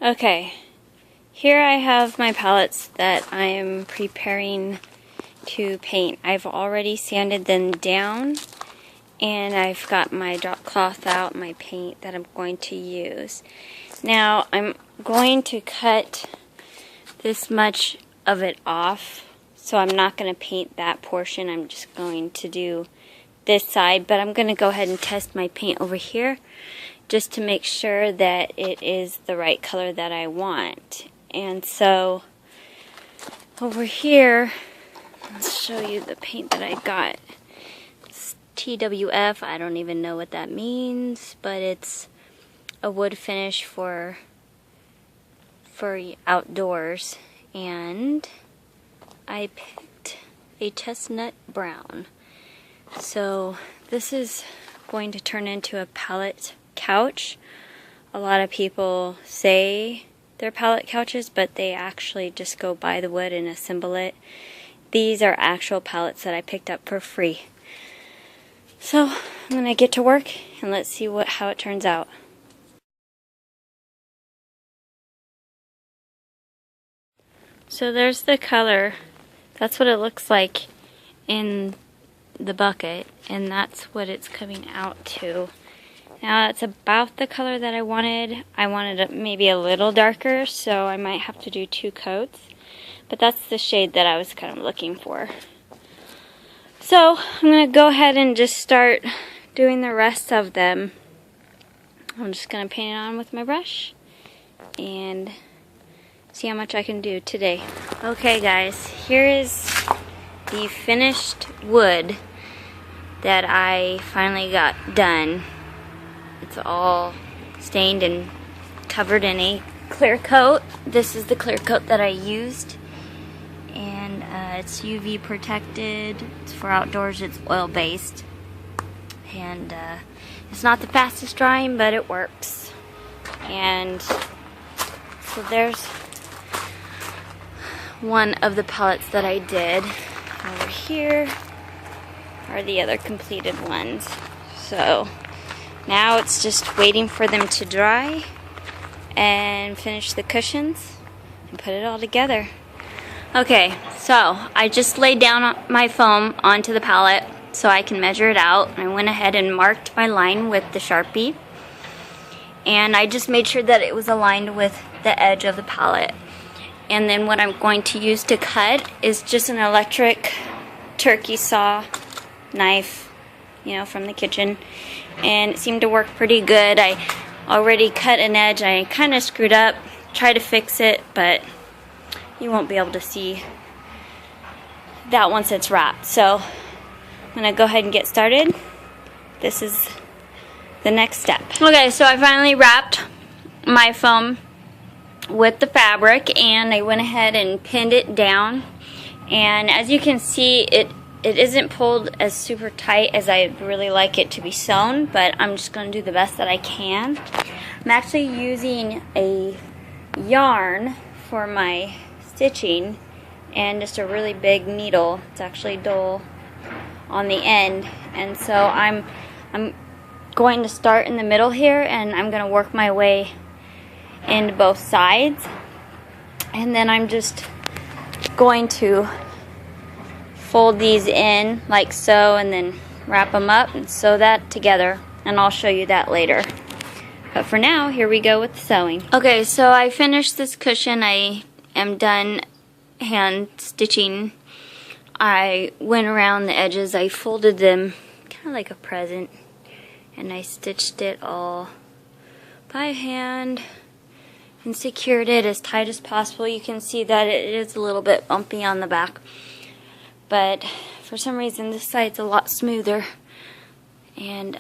Okay, here I have my palettes that I am preparing to paint. I've already sanded them down, and I've got my drop cloth out, my paint that I'm going to use. Now, I'm going to cut this much of it off, so I'm not going to paint that portion. I'm just going to do this side, but I'm going to go ahead and test my paint over here just to make sure that it is the right color that I want. And so over here, let's show you the paint that I got. It's TWF. I don't even know what that means, but it's a wood finish for outdoors. And I picked a chestnut brown. So this is going to turn into a pallet couch. A lot of people say they're pallet couches, but they actually just go buy the wood and assemble it. These are actual pallets that I picked up for free. So I'm gonna get to work and let's see how it turns out. So there's the color. That's what it looks like in the bucket, and that's what it's coming out to. Now it's about the color that I wanted. I wanted it maybe a little darker, so I might have to do 2 coats. But that's the shade that I was kind of looking for. So I'm going to go ahead and just start doing the rest of them. I'm just going to paint it on with my brush and see how much I can do today. Okay guys, here is the finished wood that I finally got done. It's all stained and covered in a clear coat. This is the clear coat that I used, and it's UV protected. It's for outdoors. It's oil based, and it's not the fastest drying, but it works. And so there's one of the palettes that I did. Over here are the other completed ones. So now it's just waiting for them to dry and finish the cushions and put it all together. Okay, so I just laid down my foam onto the palette so I can measure it out. I went ahead and marked my line with the Sharpie, and I just made sure that it was aligned with the edge of the palette. And then what I'm going to use to cut is just an electric turkey saw knife, you know, from the kitchen. And it seemed to work pretty good. I already cut an edge. I kind of screwed up, tried to fix it, but you won't be able to see that once it's wrapped. So I'm going to go ahead and get started. This is the next step. Okay, so I finally wrapped my foam with the fabric, and I went ahead and pinned it down. And as you can see, it isn't pulled as super tight as I'd really like it to be sewn, but I'm just going to do the best that I can. I'm actually using a yarn for my stitching and just a really big needle. It's actually dull on the end, and so I'm going to start in the middle here, and I'm going to work my way into both sides, and then I'm just going to fold these in like so, and then wrap them up and sew that together, and I'll show you that later. But for now, here we go with the sewing. Okay, so I finished this cushion. I am done hand stitching. I went around the edges. I folded them kind of like a present, and I stitched it all by hand and secured it as tight as possible. You can see that it is a little bit bumpy on the back, but for some reason this side's a lot smoother, and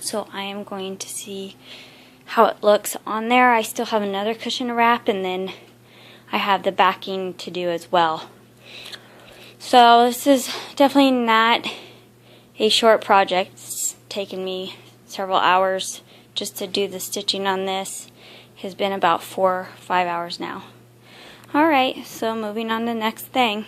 so I am going to see how it looks on there. I still have another cushion to wrap, and then I have the backing to do as well. So this is definitely not a short project. It's taken me several hours just to do the stitching on this. It has been about 4 or 5 hours now. Alright, so moving on to the next thing.